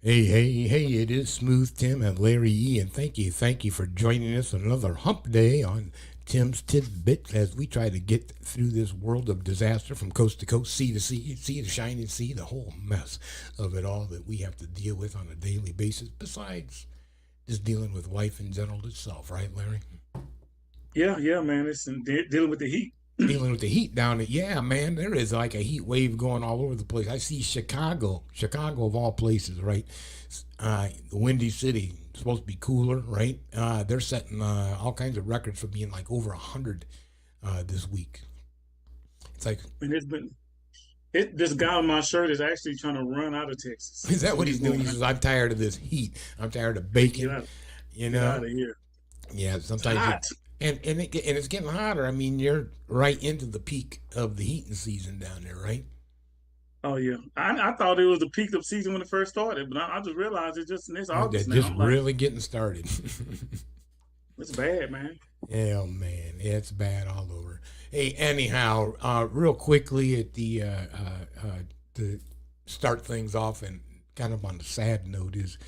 Hey, it is Smooth Tim and Larry E. And thank you for joining us on another hump day on Tim's Tidbits as we try to get through this world of disaster from coast to coast, sea to sea, sea to shining sea, the whole mess of it all that we have to deal with on a daily basis, besides just dealing with life in general itself, right, Larry? Yeah, man. Dealing with the heat. Dealing with the heat down there. Yeah, man, there is like a heat wave going all over the place. I see Chicago of all places, right? The Windy City, supposed to be cooler, right? They're setting all kinds of records for being like over 100 this week. It's like, And this guy on my shirt is actually trying to run out of Texas. is That's that what what he's he's doing? doing. He says, I'm tired of this heat. I'm tired of baking, Get out, you get out know? of here. Yeah, It's sometimes you hot. and it's getting hotter. I mean, you're right into the peak of the heating season down there, right? Oh yeah. I thought it was the peak of season when it first started, but I just realized it's just this They're August now. just I'm like, really getting started. it's bad, man. Oh man, it's bad all over. Hey, anyhow, real quickly at the to start things off and kind of on a sad note is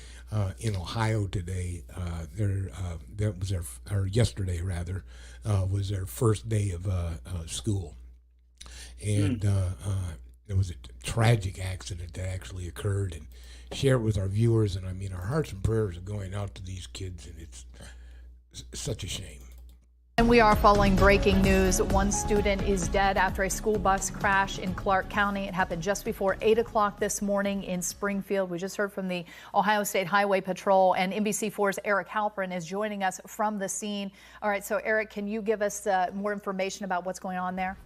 in Ohio today. That was their or yesterday rather was their first day of school, Mm. and there was a tragic accident that actually occurred and share it with our viewers. And I mean, our hearts and prayers are going out to these kids, and it's such a shame. And we are following breaking news. One student is dead after a school bus crash in Clark County. It happened just before 8 o'clock this morning in Springfield. We just heard from the Ohio State Highway Patrol, and NBC4's Eric Halpern is joining us from the scene. All right, so Eric, can you give us more information about what's going on there?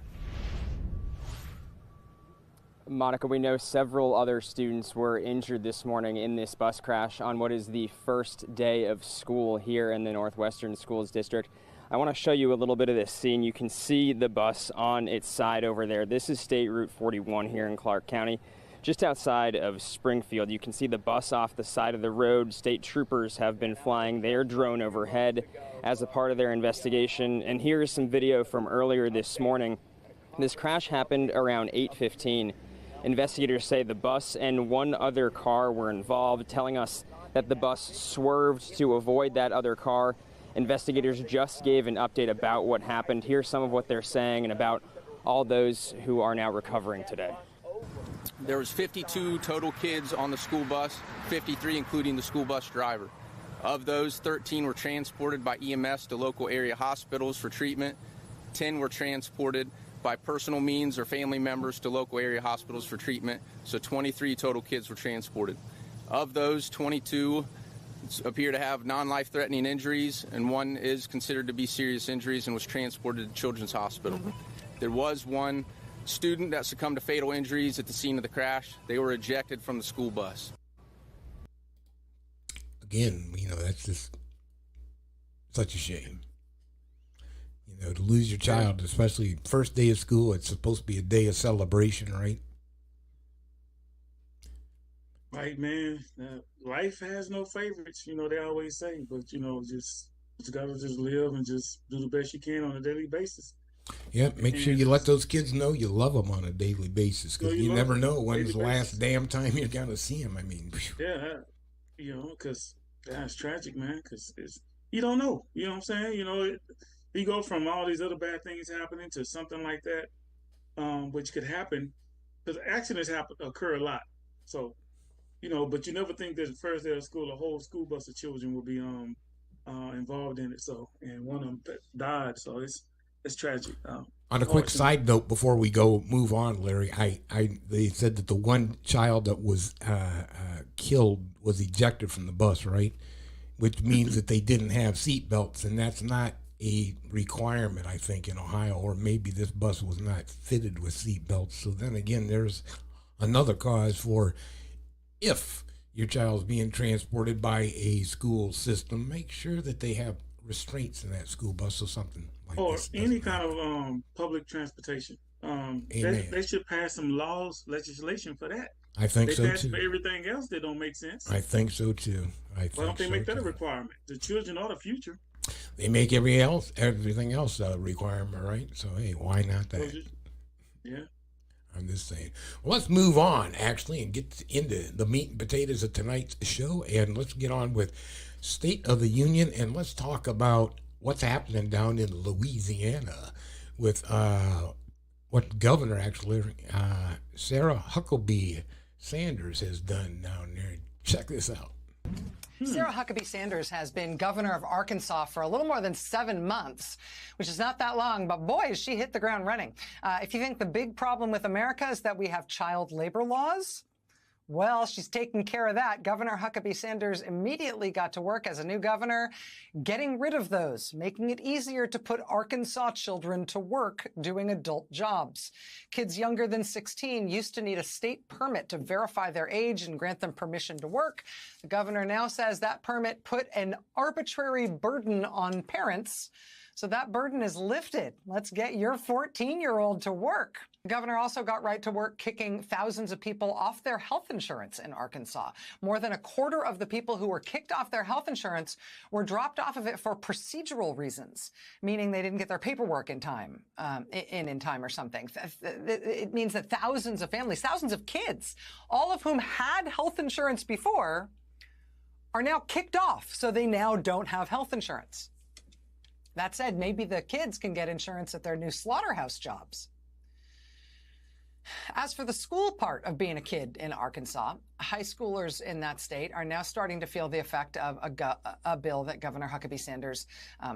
Monica, we know several other students were injured this morning in this bus crash on what is the first day of school here in the Northwestern Schools District. I want to show you a little bit of this scene. You can see the bus on its side over there. This is State Route 41 here in Clark County, just outside of Springfield. You can see the bus off the side of the road. State troopers have been flying their drone overhead as a part of their investigation. And here is some video from earlier this morning. This crash happened around 8:15. Investigators say the bus and one other car were involved, telling us that the bus swerved to avoid that other car. Investigators just gave an update about what happened. Here's some of what they're saying and about all those who are now recovering today. There was 52 total kids on the school bus, 53 including the school bus driver. Of those, 13 were transported by EMS to local area hospitals for treatment. 10 were transported by personal means or family members to local area hospitals for treatment. So 23 total kids were transported. Of those, 22 appear to have non-life-threatening injuries, and one is considered to be serious injuries and was transported to Children's Hospital. There was one student that succumbed to fatal injuries at the scene of the crash. They were ejected from the school bus. Again, that's just such a shame. To lose your child, especially first day of school, it's supposed to be a day of celebration, right? Right, man. Life has no favorites, they always say, but just you gotta just live and just do the best you can on a daily basis. Yep, make sure And you let just those kids know you love them on a daily basis know because you you love never them know on a when's daily the last basis. damn time you're going to see them. I mean, Yeah, because that's tragic, man. Because you don't know. You know what I'm saying? You go from all these other bad things happening to something like that, which could happen because accidents occur a lot. So but you never think that the first day of school, a whole school bus of children will be involved in it. So and one of them died. So it's tragic. on a quick Unfortunate. side note before we go move on, Larry, they said that the one child that was killed was ejected from the bus, right? Which means that they didn't have seat belts, and that's not a requirement, I think, in Ohio, or maybe this bus was not fitted with seat belts. So then again, there's another cause for if your child's being transported by a school system, make sure that they have restraints in that school bus so something like Or this any doesn't kind happen. of public transportation. Amen. They should pass some laws, legislation for that. I think They so pass it too. for everything else that don't make sense. I think so too. I Why don't think they so make that a too. requirement? The children are the future. They make everything else a requirement, right? So hey, why not So that? yeah. I'm just saying. Well, let's move on, actually, and get into the meat and potatoes of tonight's show. And let's get on with State of the Union. And let's talk about what's happening down in Louisiana with what Governor, actually, Sarah Huckabee Sanders has done down there. Check this out. Sarah Huckabee Sanders has been governor of Arkansas for a little more than 7 months, which is not that long, but boy, has she hit the ground running. If you think the big problem with America is that we have child labor laws, well, she's taking care of that. Governor Huckabee Sanders immediately got to work as a new governor, getting rid of those, making it easier to put Arkansas children to work doing adult jobs. Kids younger than 16 used to need a state permit to verify their age and grant them permission to work. The governor now says that permit put an arbitrary burden on parents. So that burden is lifted. Let's get your 14-year-old to work. The governor also got right to work kicking thousands of people off their health insurance in Arkansas. More than a quarter of the people who were kicked off their health insurance were dropped off of it for procedural reasons, meaning they didn't get their paperwork in time, in time or something. It means that thousands of families, thousands of kids, all of whom had health insurance before, are now kicked off, so they now don't have health insurance. That said, maybe the kids can get insurance at their new slaughterhouse jobs. As for the school part of being a kid in Arkansas, high schoolers in that state are now starting to feel the effect of a bill that Governor Huckabee Sanders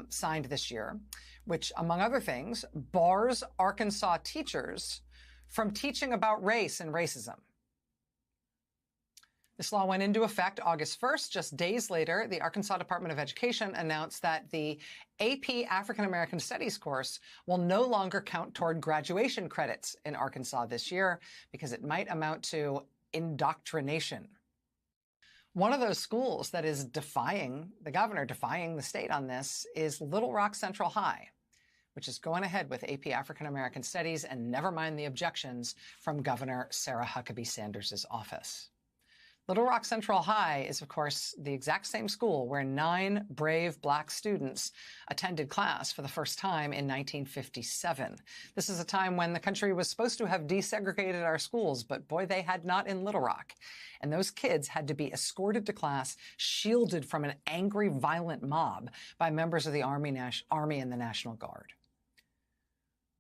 signed this year, which, among other things, bars Arkansas teachers from teaching about race and racism. This law went into effect August 1st. Just days later, the Arkansas Department of Education announced that the AP African American Studies course will no longer count toward graduation credits in Arkansas this year because it might amount to indoctrination. One of those schools that is defying the governor, defying the state on this, is Little Rock Central High, which is going ahead with AP African American Studies, and never mind the objections from Governor Sarah Huckabee Sanders' office. Little Rock Central High is, of course, the exact same school where 9 brave black students attended class for the first time in 1957. This is a time when the country was supposed to have desegregated our schools, but boy, they had not in Little Rock. And those kids had to be escorted to class, shielded from an angry, violent mob by members of the Army and the National Guard.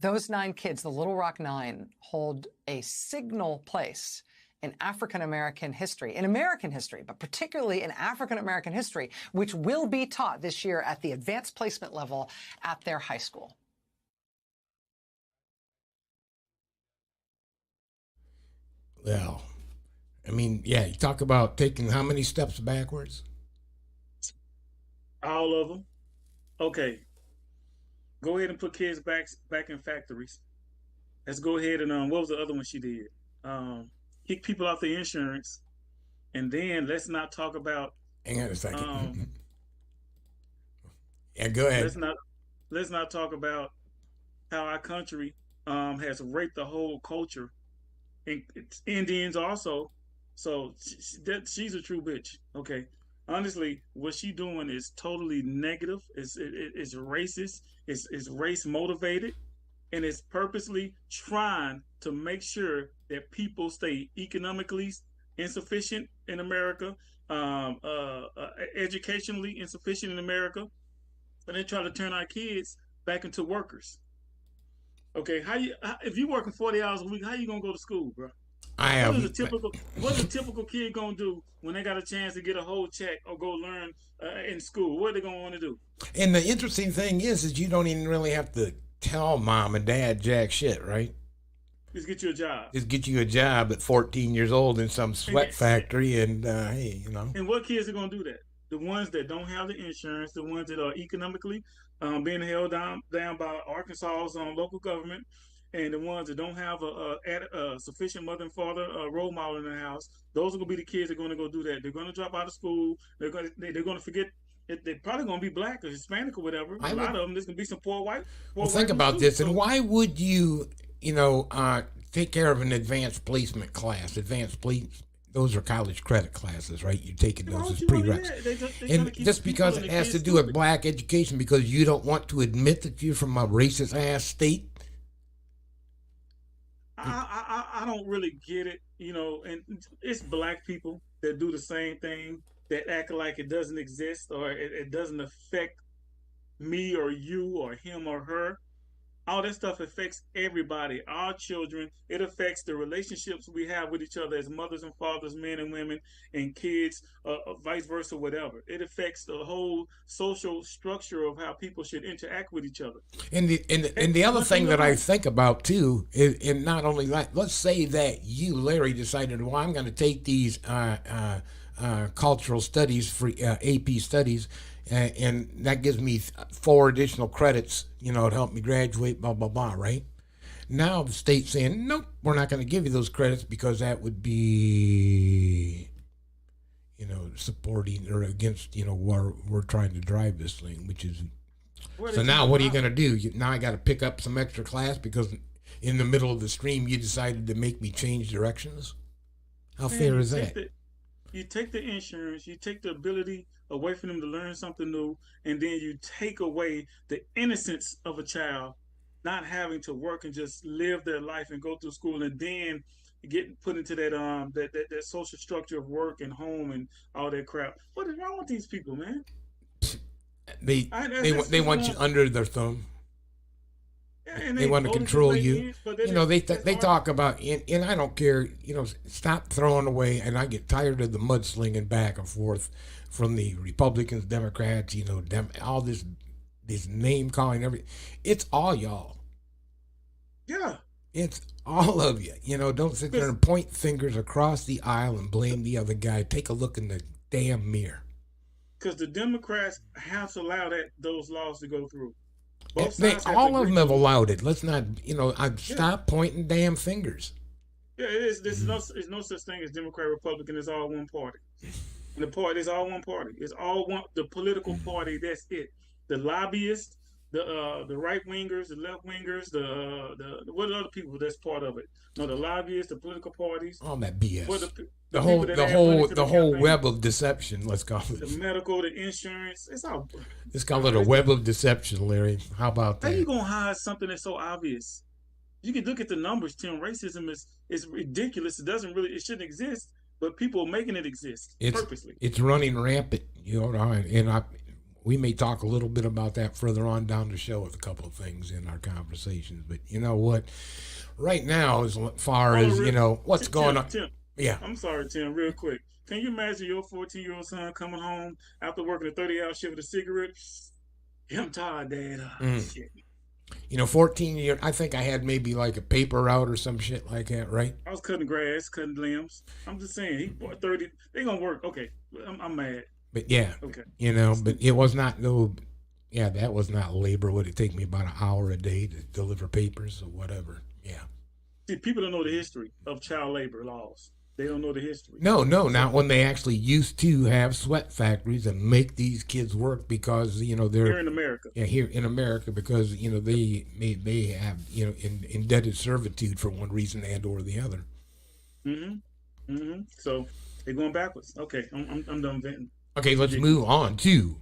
Those 9 kids, the Little Rock 9, hold a signal place in African-American history, in American history, but particularly in African-American history, which will be taught this year at the advanced placement level at their high school. Well, I mean, yeah, you talk about taking how many steps backwards? All of them. Okay. Go ahead and put kids back in factories. Let's go ahead and what was the other one she did? Kick people off the insurance, and then let's not talk about. Hang on a second. Yeah, go ahead. Let's not talk about how our country has raped the whole culture, and Indians also. So she's a true bitch. Okay, honestly, what she's doing is totally negative. It's racist. It's race motivated. And it's purposely trying to make sure that people stay economically insufficient in America, educationally insufficient in America, and they try to turn our kids back into workers. Okay, if you're working 40 hours a week, how you gonna go to school, bro? What's a typical kid gonna do when they got a chance to get a whole check or go learn in school? What are they gonna want to do? And the interesting thing is you don't even really have to tell mom and dad jack shit, right? Just get you a job. Just get you a job at 14 years old in some sweat factory, and hey, you know. And what kids are gonna do that? The ones that don't have the insurance, the ones that are economically being held down by Arkansas's local government, and the ones that don't have a sufficient mother and father role model in the house. Those are gonna be the kids that are gonna go do that. They're gonna drop out of school. They're gonna forget. They're probably going to be black or Hispanic or whatever. A lot of them, there's going to be some poor white. Well, think about this. And why would you take care of an advanced placement class? Those are college credit classes, right? You're taking those as prereqs. And just because it has to do with black education, because you don't want to admit that you're from a racist ass state? I don't really get it, you know. And it's black people that do the same thing, that act like it doesn't exist or it doesn't affect me or you or him or her. All that stuff affects everybody, our children. It affects the relationships we have with each other as mothers and fathers, men and women, and kids, vice versa, whatever. It affects the whole social structure of how people should interact with each other. And the other thing that I think about too is, and not only that, let's say that you, Larry, decided, well, I'm going to take these cultural studies for AP studies, and that gives me 4 additional credits, you know, to help me graduate, blah blah blah, right? Now the state's saying, nope, we're not going to give you those credits because that would be, you know, supporting or against, you know, where we're trying to drive this thing, which is. So now what are you going to do? Now I got to pick up some extra class because in the middle of the stream you decided to make me change directions? How fair is that? You take the insurance, you take the ability away from them to learn something new, and then you take away the innocence of a child not having to work and just live their life and go through school, and then get put into that social structure of work and home and all that crap. What is wrong with these people, man? They want you under their thumb. And they want to control you. You know, they talk about, and I don't care, you know, stop throwing away, and I get tired of the mudslinging back and forth from the Republicans, Democrats, you know, all this name calling, everything. It's all y'all. Yeah. It's all of you. You know, don't sit there and point fingers across the aisle and blame the other guy. Take a look in the damn mirror. Because the Democrats have to allow those laws to go through. All of them have allowed it. Let's not, you know, stop pointing damn fingers. Yeah, there's no such thing as Democrat, Republican. It's all one party. And the party is all one party. It's all one. The political party. That's it. The lobbyists, the right wingers, the left wingers, the what other people that's part of it? No, the lobbyists, the political parties. All that BS. The whole web of deception. Let's call it. The medical, the insurance. It's all. Let's call it a web of deception, Larry. How about that? How you gonna hide something that's so obvious? You can look at the numbers, Tim. Racism is ridiculous. It shouldn't exist, but people are making it exist purposely. It's running rampant, you know, and we may talk a little bit about that further on down the show with a couple of things in our conversations. But you know what? Right now, as far as, you know, what's going on. Tim, yeah. I'm sorry, Tim, real quick. Can you imagine your 14-year-old son coming home after working a 30-hour shift with a cigarette? Yeah, I'm tired, Dad. Shit. You know, 14 years, I think I had maybe like a paper route or some shit like that, right? I was cutting grass, cutting limbs. I'm just saying, he bought 30. They gonna work. Okay, I'm mad. But yeah, okay. You know, but it was not that was not labor. Would it take me about an hour a day to deliver papers or whatever? Yeah. See, people don't know the history of child labor laws. They don't know the history. No, not when they actually used to have sweat factories and make these kids work because, you know, they're here in America. Yeah, here in America because, you know, they have, you know, indebted servitude for one reason and or the other. So they're going backwards. Okay, I'm done venting. Okay, let's move on to.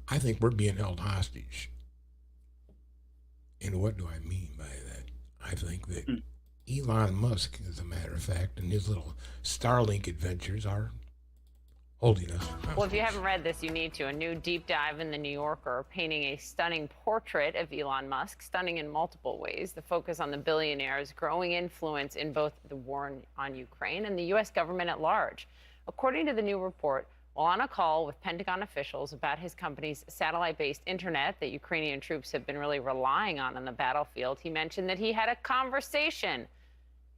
I think we're being held hostage. And what do I mean by that? I think that Elon Musk, as a matter of fact, and his little Starlink adventures are holding us. Well, if you haven't read this, you need to. A new deep dive in the New Yorker painting a stunning portrait of Elon Musk, stunning in multiple ways. The focus on the billionaire's growing influence in both the war on Ukraine and the U.S. government at large. According to the new report, while on a call with Pentagon officials about his company's satellite-based internet that Ukrainian troops have been really relying on the battlefield, he mentioned that he had a conversation.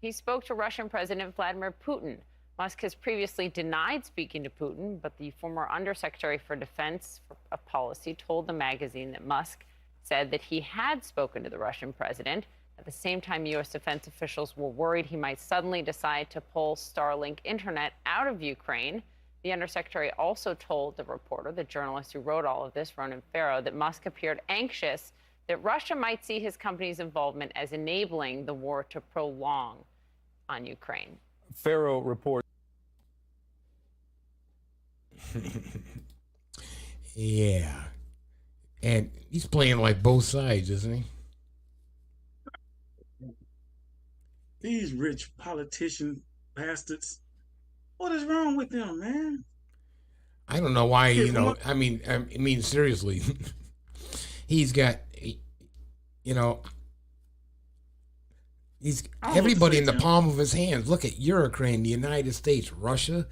He spoke to Russian President Vladimir Putin. Musk has previously denied speaking to Putin, but the former Undersecretary for Defense Policy told the magazine that Musk said that he had spoken to the Russian president. At the same time, U.S. defense officials were worried he might suddenly decide to pull Starlink internet out of Ukraine. The Undersecretary also told the reporter, the journalist who wrote all of this, Ronan Farrow, that Musk appeared anxious that Russia might see his company's involvement as enabling the war to prolong on Ukraine. Farrow reports. Yeah. And he's playing like both sides, isn't he? These rich politician bastards. What is wrong with them, man? I don't know why. Okay, from what I mean, seriously, he's got, you know, he's I don't know what to everybody say, in the Tim. palm of his hands. Look at Ukraine, the United States, Russia,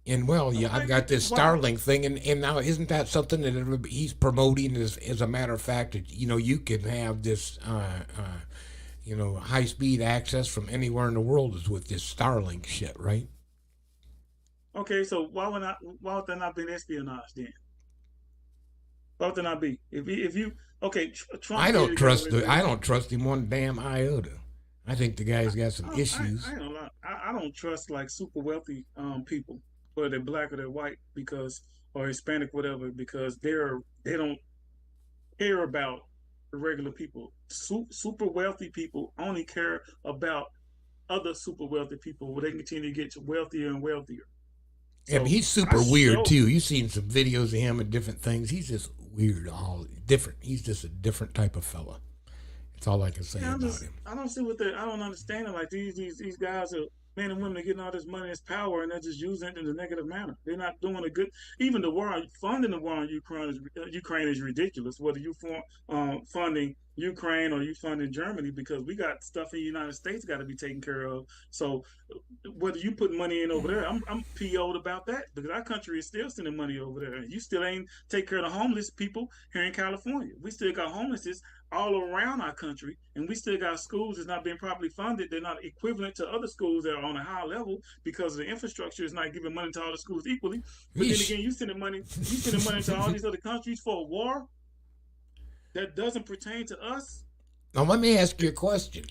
and well, yeah, I've got this Wow. Starlink thing, and now isn't that something that he's promoting? As a matter of fact, that you can have this, high speed access from anywhere in the world is with this Starlink shit, right? Okay, so why would that not be espionage then? Why would that not be? If you okay, Trump I did don't it trust with I don't trust him one damn iota. I think the guy's got some issues. I ain't gonna lie. I don't trust like super wealthy people, whether they're black or they're white, because or Hispanic, whatever, because they don't care about the regular people. Super wealthy people only care about other super wealthy people where they continue to get wealthier and wealthier. Yeah, but So he's I super weird sure too. You've seen some videos of him and different things. He's just weird, all different. He's just a different type of fella. That's all I can say yeah, about him. I don't see what they I don't understand it. Like these guys are men and women are getting all this money, this power, and they're just using it in a negative manner. They're not doing a good. Even the war funding the war on Ukraine is ridiculous. Whether you funding Ukraine or you funding Germany, because we got stuff in the United States got to be taken care of. So whether you put money in over there, I'm PO'd about that because our country is still sending money over there. You still ain't take care of the homeless people here in California. We still got homelessness all around our country, and we still got schools that's not being properly funded. They're not equivalent to other schools that are on a high level because the infrastructure is not giving money to all the schools equally. But then Yeesh. again, you sending money to all these other countries for a war that doesn't pertain to us. Now let me ask you a question.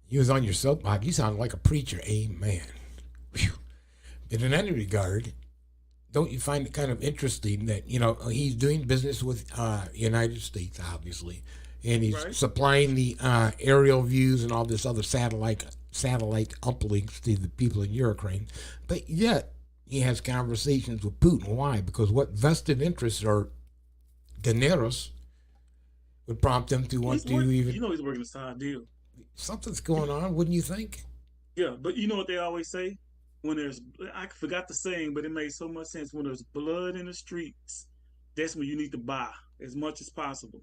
You was on your soapbox. You sound like a preacher. Amen. Whew. But in any regard, don't you find it kind of interesting that he's doing business with United States, obviously, and he's Right. supplying the aerial views and all this other satellite uplinks to the people in Ukraine, but yet he has conversations with Putin. Why? Because what vested interests or dineros would prompt them to want He's to working, even he's working a side deal. something's going on, wouldn't you think? Yeah, but you know what they always say? When there's, I forgot the saying, but it made so much sense. When there's blood in the streets, that's when you need to buy as much as possible.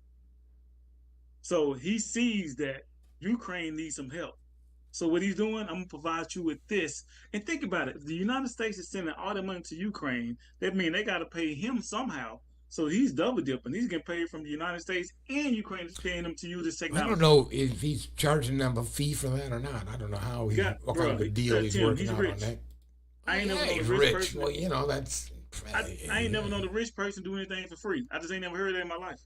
So he sees that Ukraine needs some help. So what he's doing, I'm gonna provide you with this. And think about it: if the United States is sending all the money to Ukraine, that means they got to pay him somehow. So he's double dipping. He's getting paid from the United States, and Ukraine is paying them to use this I technology. don't know if he's charging them a fee for that or not. I don't know how what kind of a deal he's Tim, working he's out rich. on that. I ain't never known He's a rich rich. person. Well, that's. I ain't never known a rich person do anything for free. I just ain't never heard that in my life.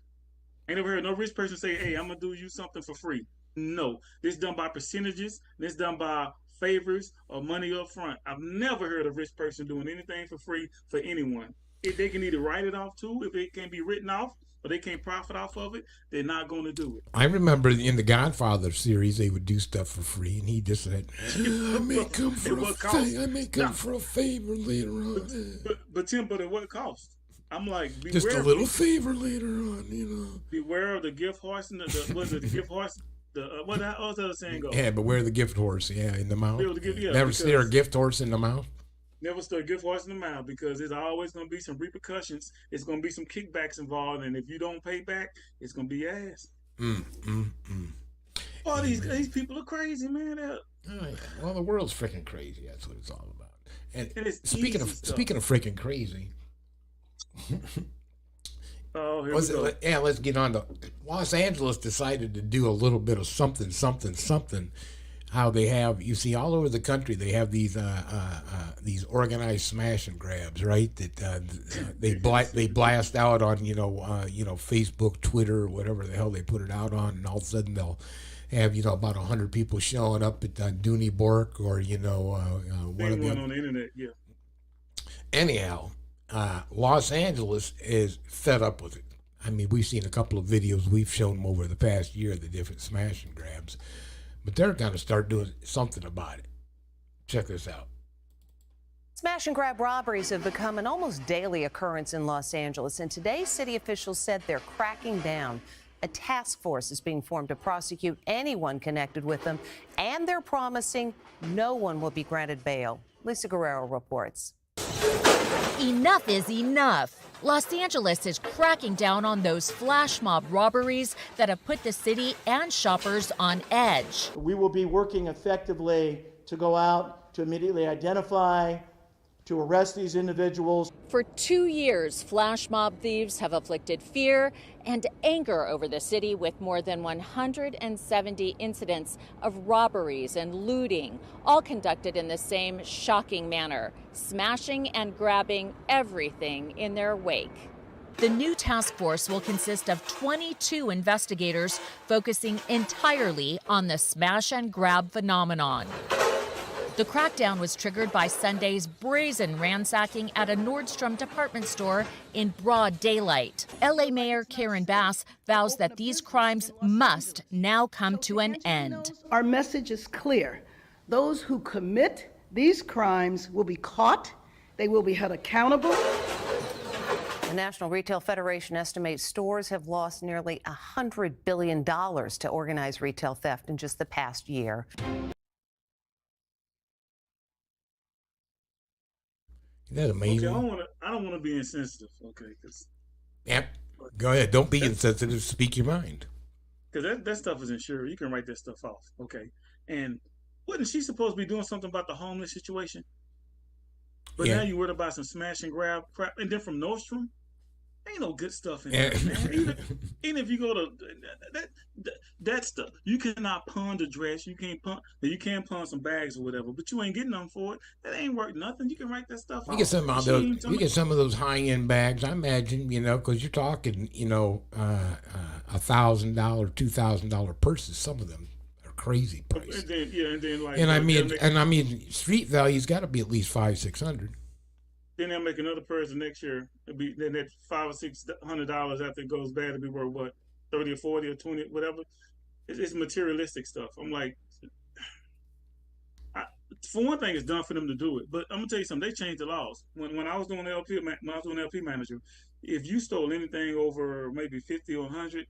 I ain't never heard no rich person say, "Hey, I'm gonna do you something for free." No, this done by percentages. This done by favors or money up front. I've never heard a rich person doing anything for free for anyone. If they can either write it off too, if it can be written off, or they can't profit off of it, they're not going to do it. I remember in the Godfather series, they would do stuff for free, and he just said, "I may come for a favor. I may come for a favor later on. But Tim, but at what cost? I'm like, Just a little favor later on, Beware of the gift horse and the gift horse. What the other saying go? Yeah, but where the gift horse? Yeah, in the mouth. Never steer a gift horse in the mouth. Never start a gift horse in the mouth because there's always going to be some repercussions. It's going to be some kickbacks involved, and if you don't pay back, it's going to be ass. All these people are crazy, man. Oh, yeah. Well, the world's freaking crazy. That's what it's all about. And it's speaking easy of freaking crazy. Oh, here we go. Yeah, let's get on to Los Angeles. Decided to do a little bit of something. How they have, you see, all over the country, they have these organized smash and grabs, right? That they blast out on Facebook, Twitter, whatever the hell they put it out on, and all of a sudden they'll have about 100 people showing up at Dooney Bork or one of on the internet, yeah. Anyhow, Los Angeles is fed up with it. I mean, we've seen a couple of videos we've shown them over the past year, the different smash and grabs. But they're going to start doing something about it. Check this out. Smash and grab robberies have become an almost daily occurrence in Los Angeles, and today city officials said they're cracking down A task force is being formed to prosecute anyone connected with them, and they're promising no one will be granted bail. Lisa Guerrero reports. Enough is enough. Los Angeles is cracking down on those flash mob robberies that have put the city and shoppers on edge. We will be working effectively to go out to immediately identify, to arrest these individuals. For 2 years, flash mob thieves have afflicted fear and anger over the city with more than 170 incidents of robberies and looting, all conducted in the same shocking manner, smashing and grabbing everything in their wake. The new task force will consist of 22 investigators focusing entirely on the smash and grab phenomenon. The crackdown was triggered by Sunday's brazen ransacking at a Nordstrom department store in broad daylight. LA Mayor Karen Bass vows that these crimes must now come to an end. Our message is clear. Those who commit these crimes will be caught. They will be held accountable. The National Retail Federation estimates stores have lost nearly $100 billion to organized retail theft in just the past year. Isn't that amazing? Okay, I don't want to be insensitive. Okay, because yep. Go ahead. Don't be insensitive. Speak your mind. Because that stuff is insured. You can write that stuff off. Okay, and wasn't she supposed to be doing something about the homeless situation? But now you worried about some smash and grab crap, and then from Nordstrom, ain't no good stuff in there, man. Even if you go to that stuff, you cannot pawn the dress. You can pawn some bags or whatever, but you ain't getting them for it. That ain't worth nothing. You can write that stuff off. You get some of those. You get some of those high-end bags. I imagine, because you're talking, $1,000, $2,000 purses. Some of them are crazy price. And I mean, street value's got to be at least $500-600. Then they'll make another person next year. Then that $500 or $600 after it goes bad, it'll be worth what, 30 or 40 or 20, whatever. It's materialistic stuff. I'm like, for one thing, it's done for them to do it. But I'm gonna tell you something. They changed the laws. When I was doing LP, manager, if you stole anything over maybe 50 or 100,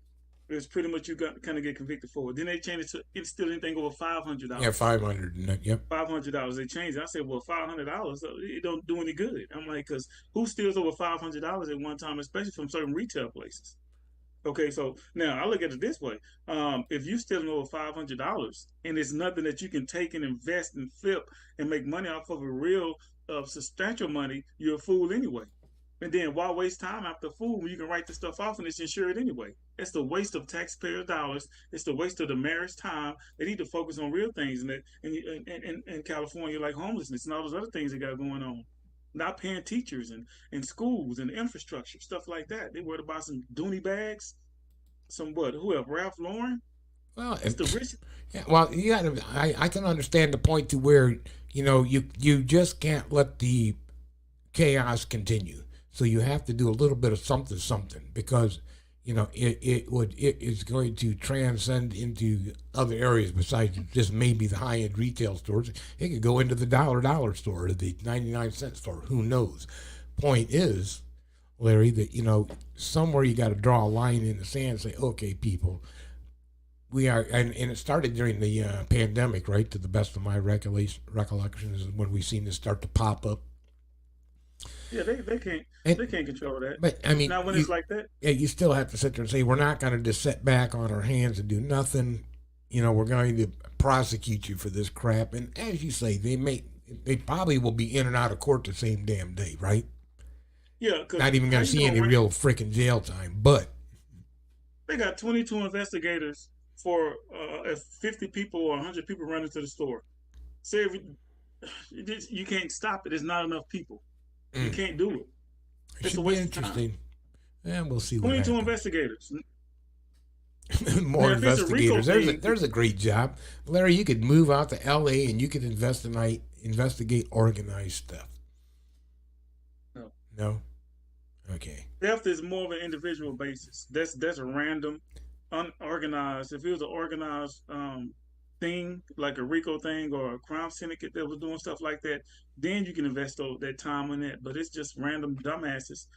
it's pretty much you got kind of get convicted for it. Then they changed it to it's still anything over $500. Yeah, $500. Yep. $500. They changed it. I said, well, $500, it don't do any good. I'm like, because who steals over $500 at one time, especially from certain retail places? Okay, so now I look at it this way: if you stealing over $500 and it's nothing that you can take and invest and flip and make money off of a real substantial money, you're a fool anyway. And then why waste time after fool when you can write the stuff off and it's insured anyway? It's the waste of taxpayer dollars. It's the waste of the mayor's time. They need to focus on real things in California, like homelessness and all those other things they got going on. Not paying teachers and schools and infrastructure, stuff like that. They worried about some Dooney bags, whoever, Ralph Lauren. Well, it's the rich. Yeah, well, you got to. I can understand the point to where you just can't let the chaos continue. So you have to do a little bit of something because it is going to transcend into other areas besides just maybe the high-end retail stores. It could go into the dollar store or the 99-cent store. Who knows? Point is, Larry, that somewhere you got to draw a line in the sand and say, okay, people, we are, and it started during the pandemic, right? To the best of my recollection is when we've seen this start to pop up. Yeah, they can't control that. But I mean, now when it's like that, yeah, you still have to sit there and say we're not going to just sit back on our hands and do nothing. We're going to prosecute you for this crap. And as you say, they probably will be in and out of court the same damn day, right? Yeah, not even going to see any real freaking jail time. But they got 22 investigators for if 50 people or 100 people run into the store. Say you can't stop it. There's not enough people. You can't do it. It should be interesting. Yeah, we'll see. 22 investigators. More investigators. There's a great job, Larry. You could move out to L.A. and you could investigate organized stuff. No. Okay. Theft is more of an individual basis. That's a random, unorganized. If it was an organized thing, like a RICO thing or a crime syndicate that was doing stuff like that, then you can invest that time in that. But it's just random dumbasses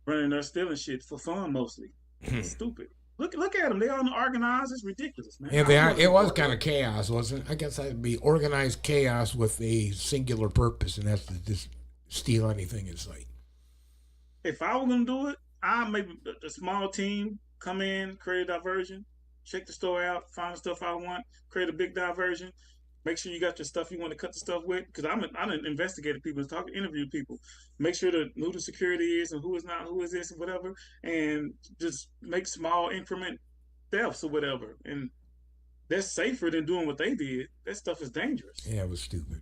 running there stealing shit for fun mostly. It's stupid. Look at them. They all organized. It's ridiculous, man. Yeah, they are. It was kind of chaos, wasn't it? I guess that'd be organized chaos with a singular purpose, and that's to just steal anything in sight. If I were gonna do it, I'd make a small team come in, create a diversion, check the store out, find the stuff I want, create a big diversion. Make sure you got your stuff you want to cut the stuff with, because I done investigated people, interview people, make sure who the security is and who is not, who is this and whatever, and just make small increment thefts or whatever. And that's safer than doing what they did. That stuff is dangerous. Yeah, it was stupid.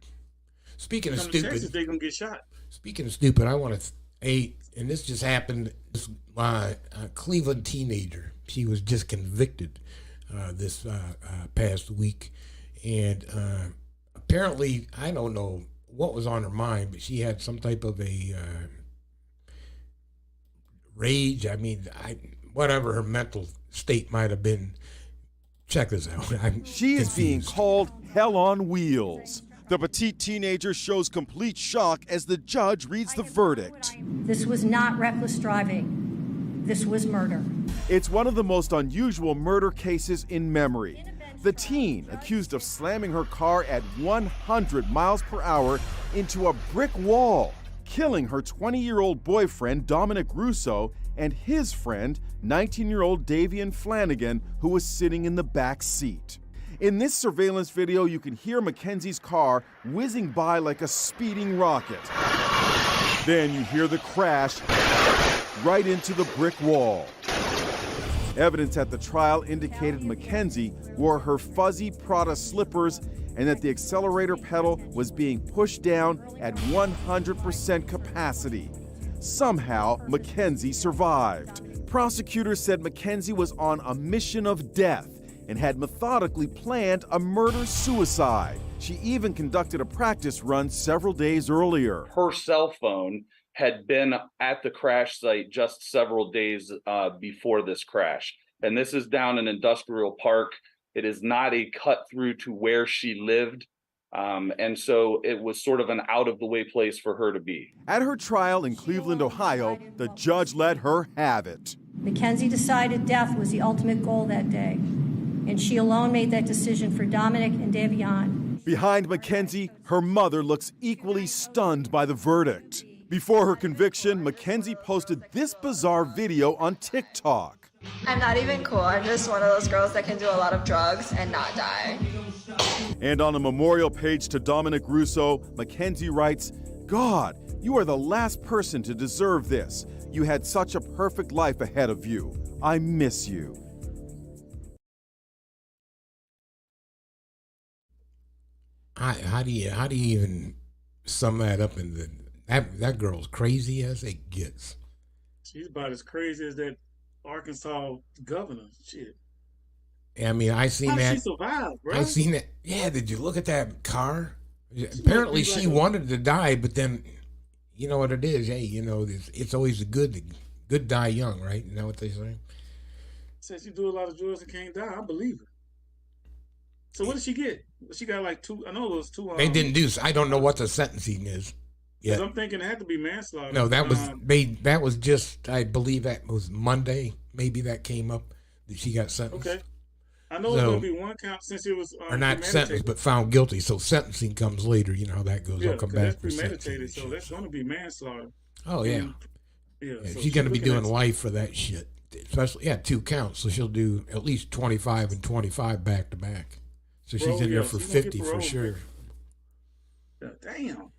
Speaking of Come to stupid, Texas, they gonna get shot. Speaking of stupid, I want to and this just happened. My Cleveland teenager, she was just convicted this past week, and apparently, I don't know what was on her mind, but she had some type of a rage. I mean, whatever her mental state might have been. Check this out. She is being called hell on wheels. The petite teenager shows complete shock as the judge reads the verdict. This was not reckless driving. This was murder. It's one of the most unusual murder cases in memory. The teen accused of slamming her car at 100 miles per hour into a brick wall, killing her 20-year-old boyfriend, Dominic Russo, and his friend, 19-year-old Davian Flanagan, who was sitting in the back seat. In this surveillance video, you can hear Mackenzie's car whizzing by like a speeding rocket. Then you hear the crash right into the brick wall. Evidence at the trial indicated Mackenzie wore her fuzzy Prada slippers and that the accelerator pedal was being pushed down at 100% capacity. Somehow, Mackenzie survived. Prosecutors said Mackenzie was on a mission of death and had methodically planned a murder-suicide. She even conducted a practice run several days earlier. Her cell phone had been at the crash site just several days before this crash. And this is down in Industrial Park. It is not a cut through to where she lived. And so it was sort of an out-of-the-way place for her to be. At her trial in Cleveland, Ohio, the judge let her have it. Mackenzie decided death was the ultimate goal that day, and she alone made that decision for Dominic and Davian. Behind Mackenzie, her mother looks equally stunned by the verdict. Before her conviction, Mackenzie posted this bizarre video on TikTok. I'm not even cool. I'm just one of those girls that can do a lot of drugs and not die. And on a memorial page to Dominic Russo, Mackenzie writes, "God, you are the last person to deserve this. You had such a perfect life ahead of you. I miss you." How do you even sum that up in that girl's crazy as it gets? She's about as crazy as that Arkansas governor. Shit. I mean, I seen How that. she survived, bro? I seen that. Yeah, did you look at that car? Apparently, she wanted to die, but then, you know what it is? Hey, you know, it's always the good die young, right? You know what they say? Says she do a lot of drugs and can't die. I believe her. So what did she get? She got like 2. I know it was 2. They didn't do. I don't know what the sentencing is. Yeah, I'm thinking it had to be manslaughter. No, that was just. I believe that was Monday. Maybe that came up that she got sentenced. Okay. I know it's going to be one count since it was or not sentenced, but found guilty. So sentencing comes later. You know how that goes. Yeah, They'll come back that's for premeditated. So that's going to be manslaughter. Oh yeah. Yeah. So she's going to be doing life for that shit. Especially 2 counts. So she'll do at least 25 and 25 back to back. So she's in there for 50 for sure. Yeah, damn.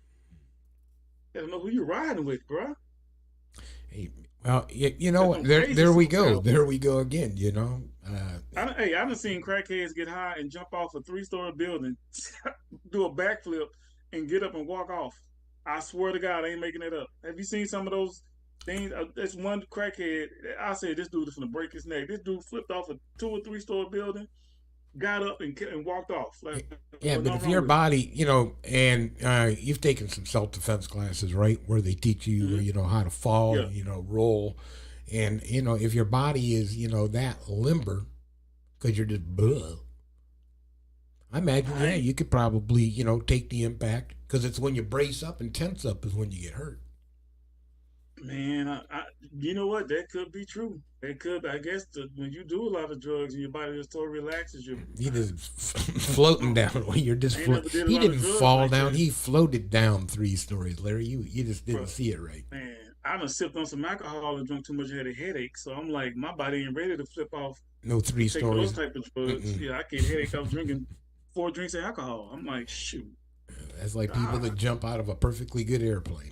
Gotta know who you're riding with, bro. Hey, well, you know, there we go. There we go again, you know. I done seen crackheads get high and jump off a 3-story building, do a backflip, and get up and walk off. I swear to God, I ain't making it up. Have you seen some of those things? There's one crackhead, I said, this dude is gonna break his neck. This dude flipped off a 2 or 3-story building, got up and walked off. Yeah, but if your body, you know, and you've taken some self-defense classes, right, where they teach you, you know, how to fall, and, you know, roll, and you know, if your body is, you know, that limber, because you're just blah. I imagine, you could probably, you know, take the impact, because it's when you brace up and tense up is when you get hurt. Man, you know what? That could be true. That could, I guess, when you do a lot of drugs and your body just totally relaxes, you just floating down. You're just he didn't fall like down. That. He floated down 3 stories, Larry. You just didn't see it right. Man, I done sipped on some alcohol and drunk too much and had a headache. So I'm like, my body ain't ready to flip off. No 3 stories. Those type of drugs. Yeah, I get a headache off drinking 4 drinks of alcohol. I'm like, shoot. That's like people that jump out of a perfectly good airplane.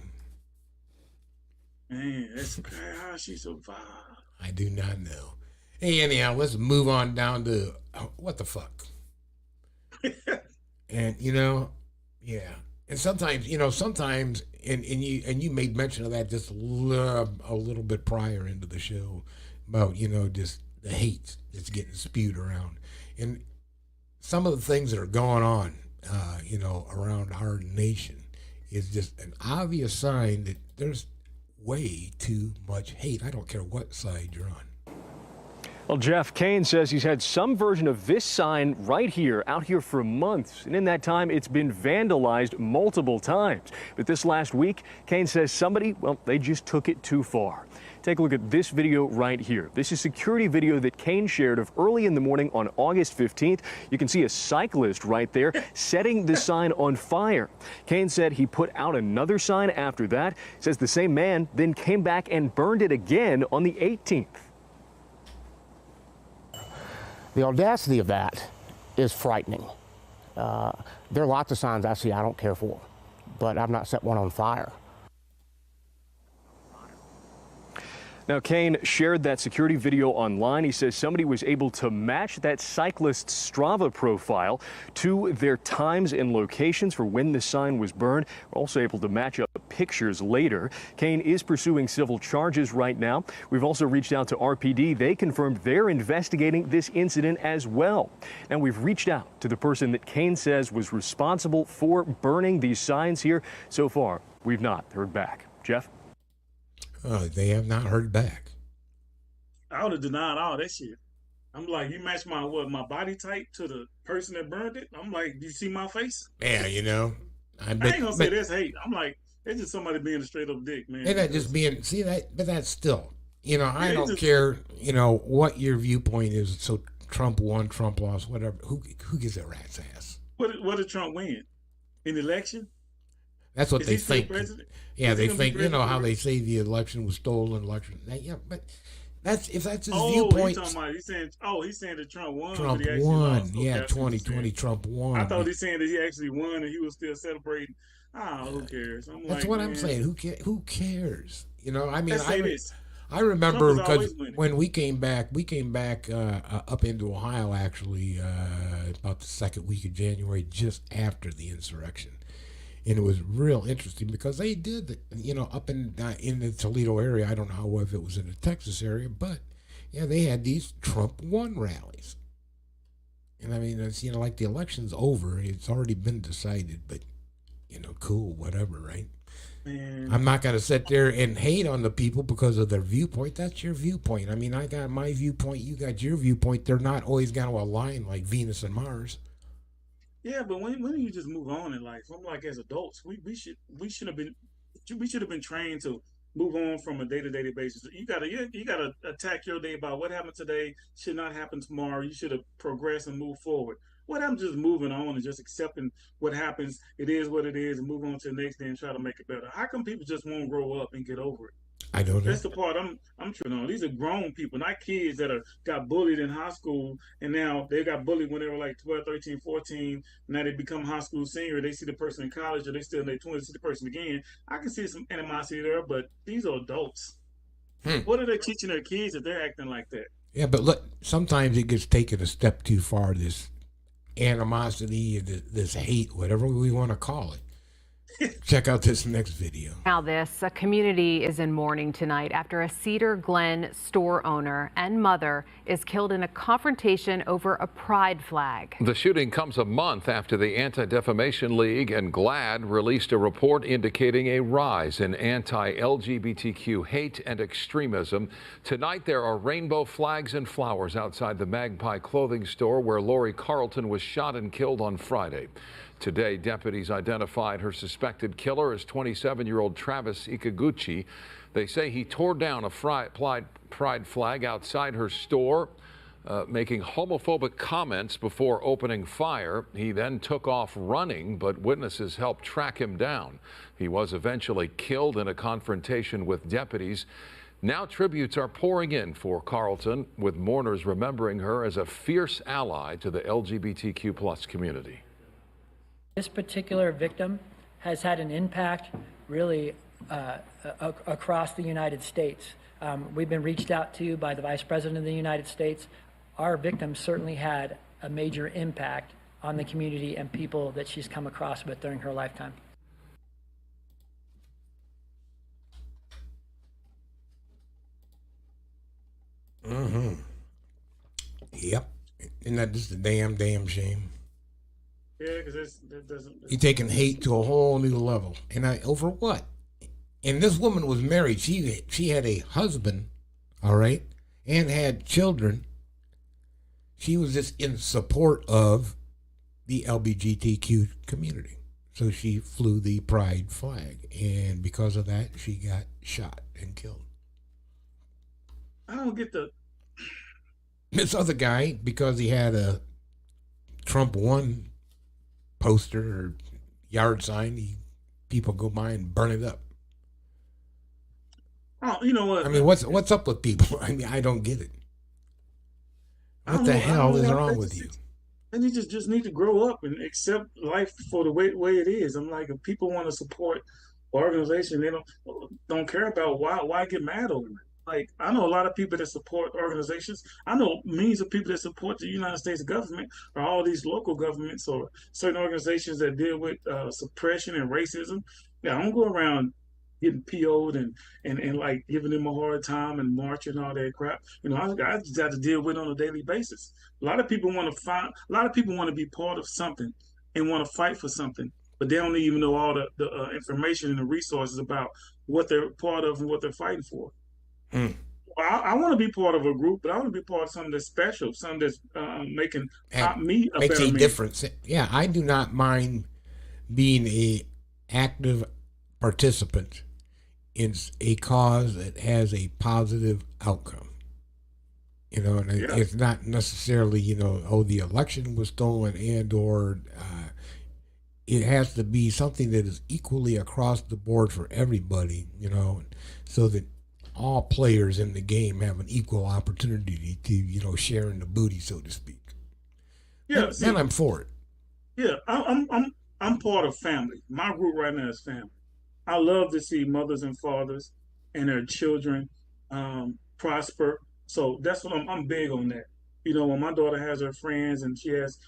Man, that's how she survived. I do not know. Hey, anyhow, let's move on down to what the fuck. And yeah. And sometimes, and you made mention of that just a little bit prior into the show about just the hate that's getting spewed around, and some of the things that are going on, around our nation is just an obvious sign that there's way too much hate. I don't care what side you're on. Well, Jeff, Kane says he's had some version of this sign right here, out here for months. And in that time, it's been vandalized multiple times. But this last week, Kane says somebody, they just took it too far. Take a look at this video right here. This is security video that Kane shared of early in the morning on August 15th. You can see a cyclist right there setting the sign on fire. Kane said he put out another sign after that. Says the same man then came back and burned it again on the 18th. The audacity of that is frightening. There are lots of signs I see I don't care for, but I've not set one on fire. Now, Kane shared that security video online. He says somebody was able to match that cyclist's Strava profile to their times and locations for when the sign was burned. We're also able to match up pictures later. Kane is pursuing civil charges right now. We've also reached out to RPD. They confirmed they're investigating this incident as well. And we've reached out to the person that Kane says was responsible for burning these signs here. So far, we've not heard back. Jeff? They have not heard back. I would have denied all that shit. I'm like, you match my body type to the person that burned it? I'm like, do you see my face? Yeah, I ain't gonna say that's hate. I'm like, it's just somebody being a straight up dick, man. And that just being, but that's still, I don't care, what your viewpoint is. So Trump won, Trump lost, whatever. Who gives a rat's ass? What did Trump win? An election? That's what they think. Yeah, they think, how they say the election was stolen election. Yeah, but if that's his viewpoint. He's saying that Trump won. Trump won. Yeah, 2020 Trump won. I thought he's saying that he actually won and he was still celebrating. Who cares? That's what I'm saying. Who cares? I remember because when we came back up into Ohio actually about the second week of January, just after the insurrection. And it was real interesting because they did, up in the Toledo area. I don't know if it was in the Texas area, but yeah, they had these Trump won rallies. And I mean, it's like the election's over; it's already been decided. But cool, whatever, right? Man. I'm not gonna sit there and hate on the people because of their viewpoint. That's your viewpoint. I mean, I got my viewpoint, you got your viewpoint. They're not always gonna align like Venus and Mars. Yeah, but when do you just move on in life? I'm like, as adults, we should have been trained to move on from a day-to-day basis. You gotta attack your day about what happened today should not happen tomorrow. You should have progressed and moved forward. What I'm just moving on and just accepting what happens. It is what it is, and move on to the next day and try to make it better. How come people just won't grow up and get over it? I don't know. That's the part I'm trying on. These are grown people, not kids that got bullied in high school, and now they got bullied when they were like 12, 13, 14. Now they become high school senior. They see the person in college, or they still in their 20s, see the person again. I can see some animosity there, but these are adults. What are they teaching their kids if they're acting like that? Yeah, but look, sometimes it gets taken a step too far, this animosity, this hate, whatever we want to call it. Check out this next video. Now a community is in mourning tonight after a Cedar Glen store owner and mother is killed in a confrontation over a pride flag. The shooting comes a month after the Anti-Defamation League and GLAAD released a report indicating a rise in anti-LGBTQ hate and extremism. Tonight there are rainbow flags and flowers outside the Magpie clothing store where Lori Carlton was shot and killed on Friday. Today, deputies identified her suspected killer as 27-year-old Travis Ikaguchi. They say he tore down a pride flag outside her store, making homophobic comments before opening fire. He then took off running, but witnesses helped track him down. He was eventually killed in a confrontation with deputies. Now tributes are pouring in for Carlton, with mourners remembering her as a fierce ally to the LGBTQ+ community. This particular victim has had an impact really across the United States. We've been reached out to by the Vice President of the United States. Our victim certainly had a major impact on the community and people that she's come across with during her lifetime. Mm-hmm. Yep. Isn't that just a damn shame? Yeah, because that doesn't. You're taking hate to a whole new level, and over what? And this woman was married. She had a husband, all right, and had children. She was just in support of the LGBTQ community, so she flew the pride flag, and because of that, she got shot and killed. I don't get the. This other guy, because he had a Trump won poster or yard sign, people go by and burn it up. Oh, you know what? I mean, what's up with people? I mean, I don't get it. What the hell is wrong with you? And you just need to grow up and accept life for the way it is. I'm like, if people want to support organization, they don't care about why get mad over it. Like, I know a lot of people that support organizations. I know millions of people that support the United States government or all these local governments or certain organizations that deal with suppression and racism. Yeah, I don't go around getting PO'd and like giving them a hard time and marching and all that crap. You know, I just have to deal with it on a daily basis. A lot of people want to be part of something and want to fight for something, but they don't even know all the information and the resources about what they're part of and what they're fighting for. I want to be part of a group, but I want to be part of something that's special, something that's making me a makes better a man. difference. Yeah, I do not mind being a active participant in a cause that has a positive outcome. You know, and it's not necessarily, the election was stolen or it has to be something that is equally across the board for everybody, so that all players in the game have an equal opportunity to, share in the booty, so to speak. Yeah, then I'm for it. Yeah, I'm part of family. My group right now is family. I love to see mothers and fathers and their children prosper. So that's what I'm big on that. When my daughter has her friends and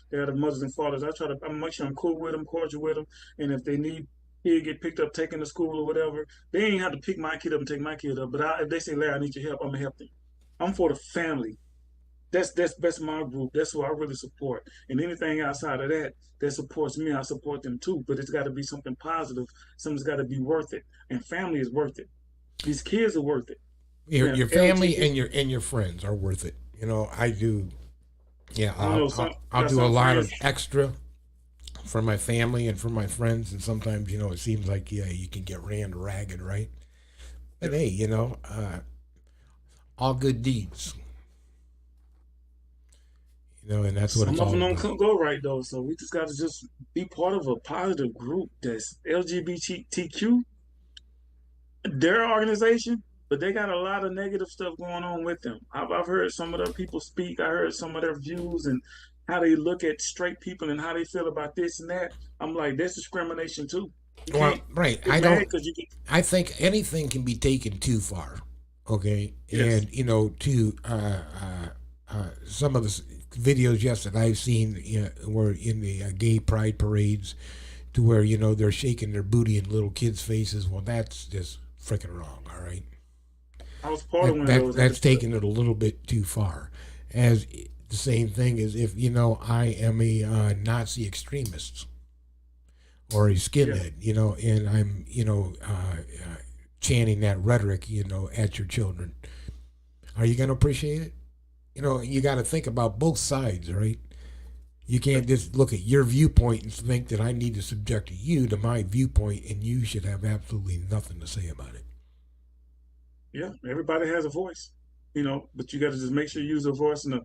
they have mothers and fathers, I make sure I'm cool with them, cordial with them, and if they need get picked up, taken to school or whatever, they ain't have to pick my kid up and take my kid up. But if they say, Larry, I need your help, I'm gonna help them. I'm for the family. That's my group. That's who I really support. And anything outside of that supports me, I support them too. But it's got to be something positive. Something's got to be worth it. And family is worth it. These kids are worth it. Your family and your friends are worth it. I do. Yeah, I'll do a lot of extra for my family and for my friends, and sometimes it seems like you can get ran ragged, right? But hey, all good deeds. And that's what it's all about. Some of them don't go right though, so we just got to just be part of a positive group that's LGBTQ. Their organization, but they got a lot of negative stuff going on with them. I've heard some of their people speak. I heard some of their views and how they look at straight people and how they feel about this and that. I'm like, that's discrimination too. Well, right. I think anything can be taken too far. Okay. Yes. And to some of the videos that I've seen were in the gay pride parades, to where they're shaking their booty in little kids' faces. Well, that's just freaking wrong. All right. I was part of one of those. That's taking it a little bit too far. As the same thing as if I am a Nazi extremist or a skinhead, and I'm chanting that rhetoric, at your children. Are you going to appreciate it? You got to think about both sides, right? You can't just look at your viewpoint and think that I need to subject you to my viewpoint, and you should have absolutely nothing to say about it. Yeah, everybody has a voice, but you got to just make sure you use a voice in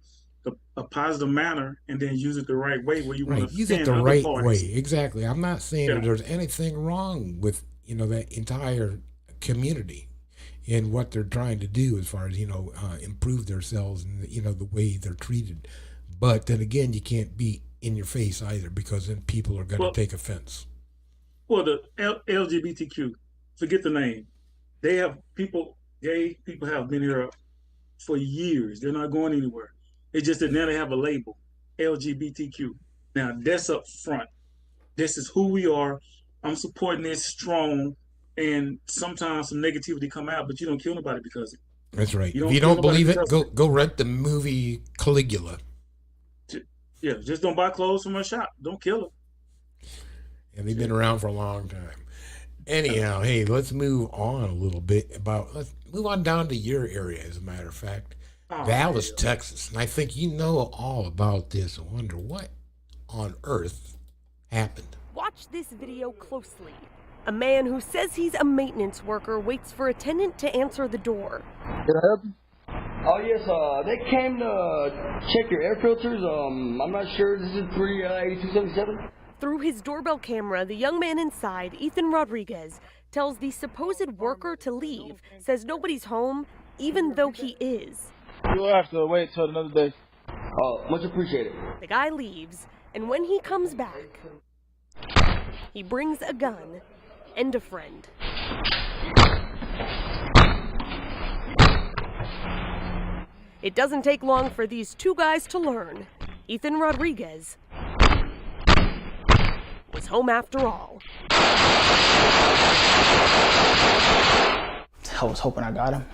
a positive manner, and then use it the right way where you want to use it offend the other right parties. way. Exactly. I'm not saying that there's anything wrong with that entire community and what they're trying to do as far as improve themselves and the way they're treated. But then again, you can't be in your face either, because then people are going to take offense. Well, the LGBTQ, forget the name. They have gay people have been here for years. They're not going anywhere. It's just that now they have a label, LGBTQ. Now that's up front. This is who we are. I'm supporting this strong. And sometimes some negativity come out, but you don't kill nobody because of it. That's right. If you don't believe it, go rent the movie Caligula. Yeah, just don't buy clothes from a shop. Don't kill them. And they've been around for a long time. Anyhow, hey, let's move on a little bit. Let's move on down to your area, as a matter of fact. Dallas, Texas. And I think you know all about this. I wonder what on earth happened. Watch this video closely. A man who says he's a maintenance worker waits for a tenant to answer the door. Can I help you? Oh yes, they came to check your air filters. I'm not sure. This is 38277. Through his doorbell camera, the young man inside, Ethan Rodriguez, tells the supposed worker to leave, says nobody's home, even though he is. You'll have to wait till another day. Oh, much appreciated. The guy leaves, and when he comes back, he brings a gun and a friend. It doesn't take long for these two guys to learn. Ethan Rodriguez was home after all. I was hoping I got him.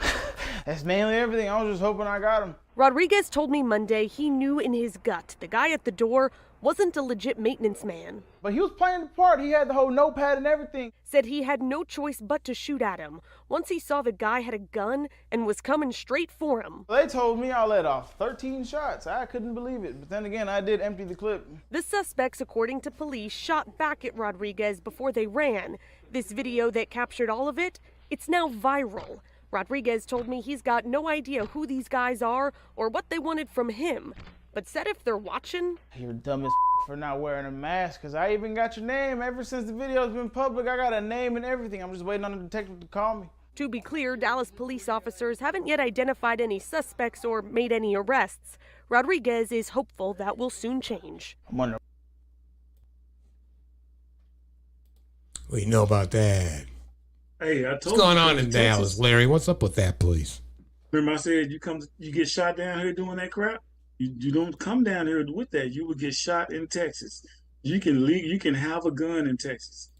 That's mainly everything. I was just hoping I got him. Rodriguez told me Monday he knew in his gut the guy at the door wasn't a legit maintenance man. But he was playing the part. He had the whole notepad and everything. Said he had no choice but to shoot at him once he saw the guy had a gun and was coming straight for him. They told me I let off 13 shots. I couldn't believe it. But then again, I did empty the clip. The suspects, according to police, shot back at Rodriguez before they ran. This video that captured all of it, it's now viral. Rodriguez told me he's got no idea who these guys are or what they wanted from him, but said if they're watching... You're dumb as for not wearing a mask, because I even got your name. Ever since the video's been public, I got a name and everything. I'm just waiting on the detective to call me. To be clear, Dallas police officers haven't yet identified any suspects or made any arrests. Rodriguez is hopeful that will soon change. I'm wondering. What do you know about that? Hey, I told What's going you on in Dallas, Larry? What's up with that, please? Remember I said you get shot down here doing that crap? You don't come down here with that. You would get shot in Texas. You can have a gun in Texas.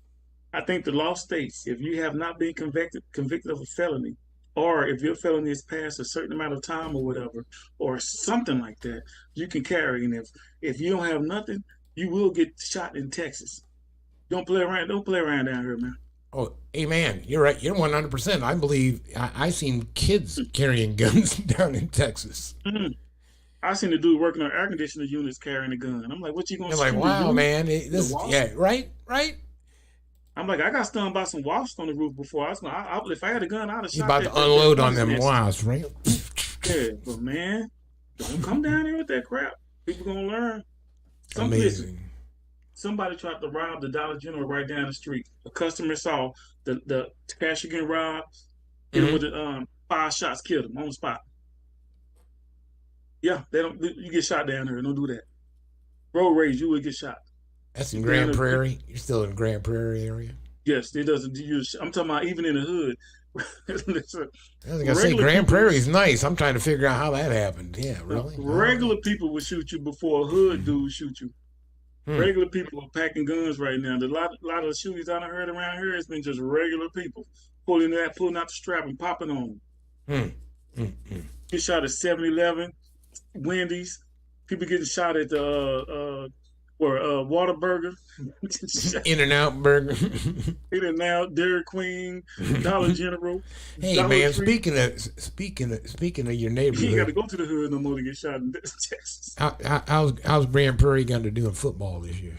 I think the law states if you have not been convicted of a felony, or if your felony is past a certain amount of time or whatever, or something like that, you can carry. And if you don't have nothing, you will get shot in Texas. Don't play around. Don't play around down here, man. Oh, hey, man, you're right. You're 100%. I believe I seen kids carrying guns down in Texas. Mm-hmm. I seen the dude working on air conditioner units carrying a gun. I'm like, what you gonna? You're like, wow, man. Yeah, right. I'm like, I got stung by some wasps on the roof before. If I had a gun, I'd have shot. You're about to unload on them wasps, right? Yeah, but man, don't come down here with that crap. People gonna learn. Amazing. Somebody tried to rob the Dollar General right down the street. A customer saw the cashier getting robbed, and with the 5 shots, killed him on the spot. Yeah, you get shot down here. Don't do that. Road rage, you would get shot. That's in Grand Prairie. You're still in Grand Prairie area. Yes, it doesn't. I'm talking about even in the hood. I was gonna say Grand Prairie is nice. I'm trying to figure out how that happened. Yeah, really. Regular people would shoot you before a hood dude shoot you. Regular people are packing guns right now. A lot of the shootings I heard around here has been just regular people pulling out the strap and popping on them. Get shot at 7-Eleven, Wendy's. People getting shot at the or Whataburger, In-N-Out Burger. In-N-Out, Dairy Queen, Dollar General. Hey Dollar man, Tree. speaking of your You ain't got to neighborhood, go to the hood no more to get shot in Texas. how's Grand Prairie going to do in football this year?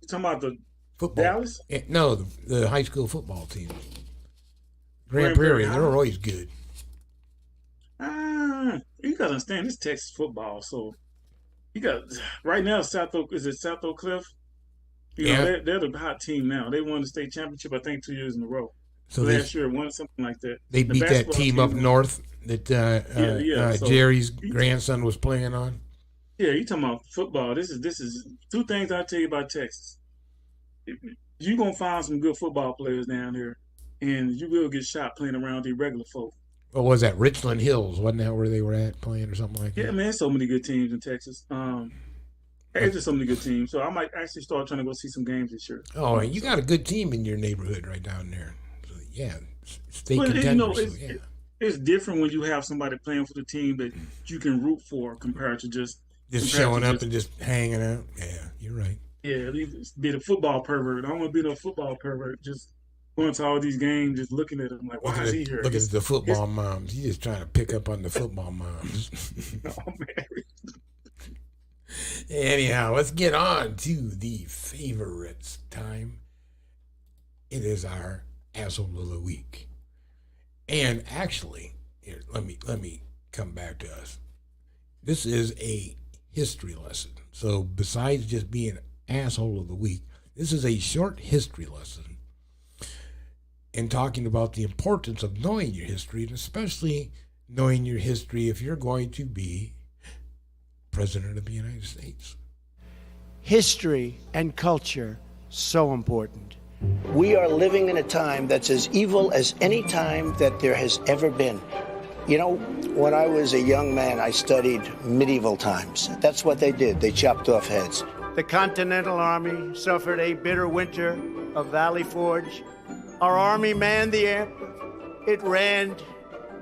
You talking about the Football. Dallas? No, the high school football team. Grand Prairie, they're always good. You gotta understand this Texas football. So you got right now South Oak. Is it South Oak Cliff? You know, they're the hot team now. They won the state championship, I think, 2 years in a row. So last year won something like that. They The beat that basketball team up north that So Jerry's grandson was playing on. Yeah, you talking about football. This is two things I tell you about Texas. You're gonna find some good football players down here, and you will get shot playing around the regular folk. What was that? Richland Hills, wasn't that where they were at playing or something like that? Yeah, man, there's so many good teams in Texas. There's just so many good teams. So I might actually start trying to go see some games this year. Oh, you got a good team in your neighborhood right down there. So, yeah, state contenders. You know, so, it's different when you have somebody playing for the team that you can root for compared to just showing up and just hanging out. Yeah, you're right. Yeah, be the football pervert. I don't want to be no football pervert. Just going to all these games, just looking at them like, why is he here? Look at the football moms. He's just trying to pick up on the football moms. Oh, man. Anyhow, let's get on to the favorites time. It is our asshole of the week. And actually, here, let me come back to us. This is a history lesson. So besides just being asshole of the week, this is a short history lesson and talking about the importance of knowing your history, and especially knowing your history if you're going to be President of the United States. History and culture, so important. We are living in a time that's as evil as any time that there has ever been. You know, when I was a young man, I studied medieval times. That's what they did. They chopped off heads. The Continental Army suffered a bitter winter of Valley Forge. Our army manned the air. It ran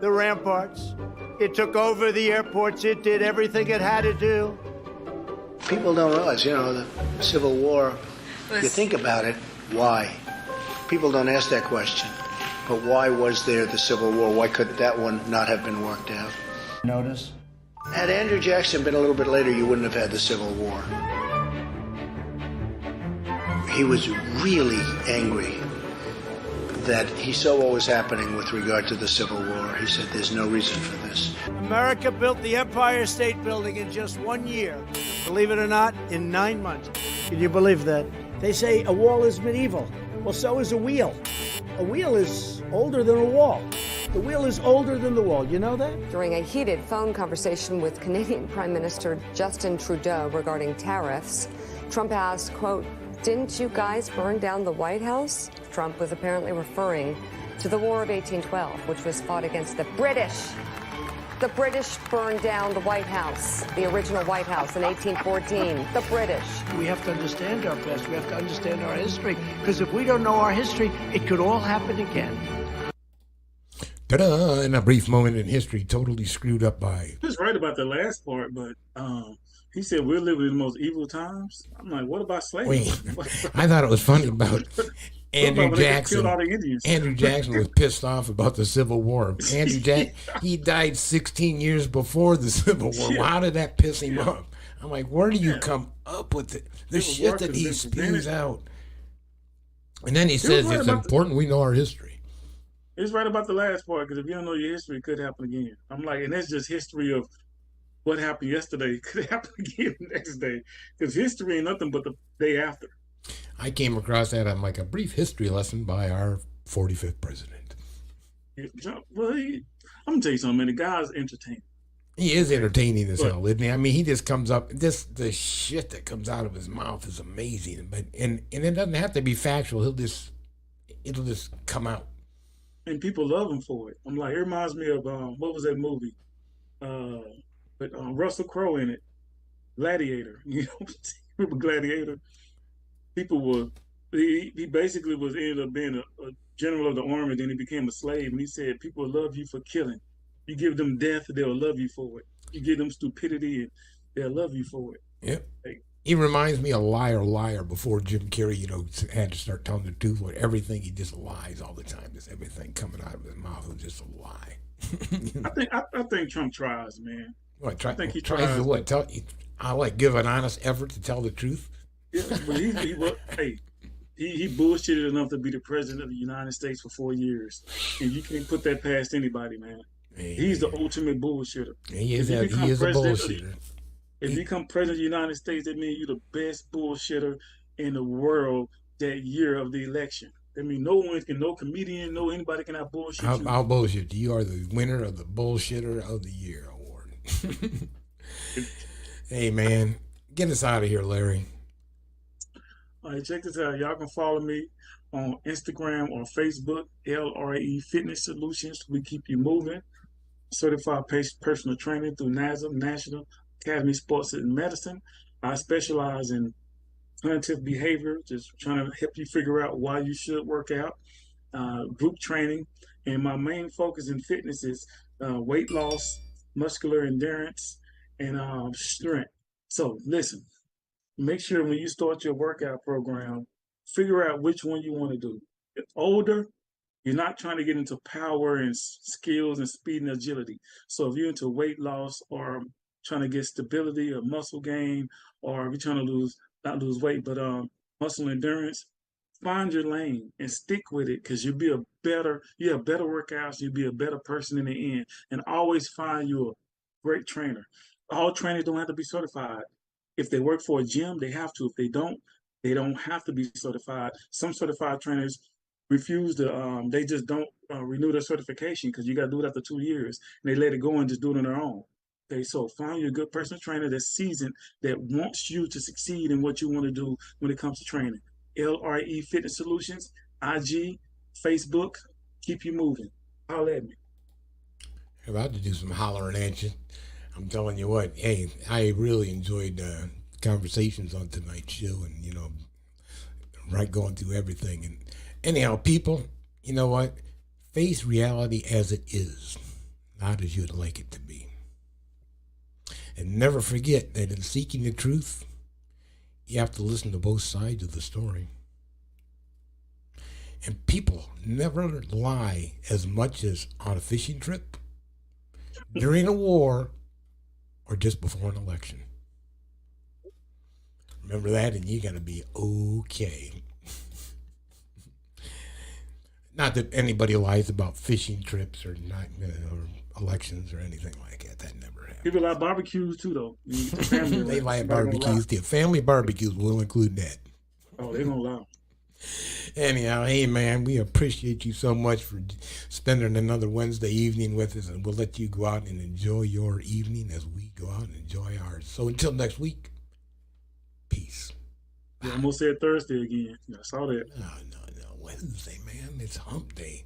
the ramparts. It took over the airports. It did everything it had to do. People don't realize, you know, the Civil War, you think about it, why? People don't ask that question. But why was there the Civil War? Why could that one not have been worked out? Notice? Had Andrew Jackson been a little bit later, you wouldn't have had the Civil War. He was really angry that he saw what was happening with regard to the Civil War. He said, there's no reason for this. America built the Empire State Building in just 1 year. Believe it or not, in 9 months. Can you believe that? They say a wall is medieval. Well, so is a wheel. A wheel is older than a wall. The wheel is older than the wall. You know that? During a heated phone conversation with Canadian Prime Minister Justin Trudeau regarding tariffs, Trump asked, quote, "Didn't you guys burn down the White House?" Trump was apparently referring to the War of 1812, which was fought against the British. The British burned down the White House, the original White House in 1814. The British. We have to understand our past. We have to understand our history. Because if we don't know our history, it could all happen again. Ta-da! In a brief moment in history, totally screwed up by... He was right about the last part, but he said we're living in the most evil times. I'm like, what about slavery? Wait, I thought it was funny about Andrew Jackson. Andrew Jackson was pissed off about the Civil War. Andrew Jackson, he died 16 years before the Civil War. Well, how did that piss him off? I'm like, where do you come up with the shit that he spews out? And then he says it's important we know our history. It's right about the last part, because if you don't know your history, it could happen again. I'm like, and that's just history of what happened yesterday could happen again the next day, because history ain't nothing but the day after. I came across that on like a brief history lesson by our 45th president. Well, I'm gonna tell you something, man. The guy's entertaining. He is entertaining as hell, isn't he? I mean, he just comes up. The shit that comes out of his mouth is amazing. But and it doesn't have to be factual. It'll just come out. And people love him for it. I'm like, it reminds me of what was that movie? With Russell Crowe in it, Gladiator. You know, remember Gladiator? People were. He basically ended up being a general of the army. Then he became a slave, and he said, "People will love you for killing. You give them death, they'll love you for it. You give them stupidity, and they'll love you for it. Yep. Like, He reminds me of Liar Liar before Jim Carrey, had to start telling the truth with everything. He just lies all the time. Just everything coming out of his mouth is just a lie. I think Trump tries, man. What, I think he tries to what? but- Give an honest effort to tell the truth. Yeah, but he bullshitted enough to be the president of the United States for 4 years, and you can't put that past anybody, man. He's the ultimate bullshitter. He is a bullshitter. If you become president of the United States, that means you're the best bullshitter in the world that year of the election. I mean, no comedian, anybody can have bullshit you. I'll bullshit. You are the winner of the Bullshitter of the Year award. Hey, man, get us out of here, Larry. All right, check this out. Y'all can follow me on Instagram or Facebook, LRE Fitness Solutions. We keep you moving. Certified personal training through NASM, National Academy of Sports and Medicine. I specialize in cognitive behavior, just trying to help you figure out why you should work out, group training, and my main focus in fitness is weight loss, muscular endurance, and strength. So listen, make sure when you start your workout program, figure out which one you want to do. If older, you're not trying to get into power and skills and speed and agility. So if you're into weight loss or trying to get stability or muscle gain, or if you're trying to not lose weight, but muscle endurance, find your lane and stick with it, because you have better workouts, you'll be a better person in the end. And always find you a great trainer. All trainers don't have to be certified. If they work for a gym, they have to. If they don't have to be certified. Some certified trainers refuse to, they just don't renew their certification, because you got to do it after 2 years. And they let it go and just do it on their own. Okay, so find you a good personal trainer that's seasoned, that wants you to succeed in what you want to do when it comes to training. LRE Fitness Solutions, IG, Facebook, keep you moving. Holler at me. I'm about to do some hollering at you. I'm telling you what, hey, I really enjoyed conversations on tonight's show, and going through everything. And anyhow, people, you know what? Face reality as it is, not as you'd like it to be. And never forget that in seeking the truth, you have to listen to both sides of the story. And people never lie as much as on a fishing trip, during a war, or just before an election. Remember that, and you got to be okay. Not that anybody lies about fishing trips or not, or elections or anything like that. That never happened. People like barbecues too, though. They lie at barbecues too. Family barbecues will include that. Oh, they're gonna lie. Anyhow, hey man, we appreciate you so much for spending another Wednesday evening with us, and we'll let you go out and enjoy your evening as we go out and enjoy ours. So until next week, peace. You almost said Thursday again. I saw that. No, Wednesday, man. It's hump day.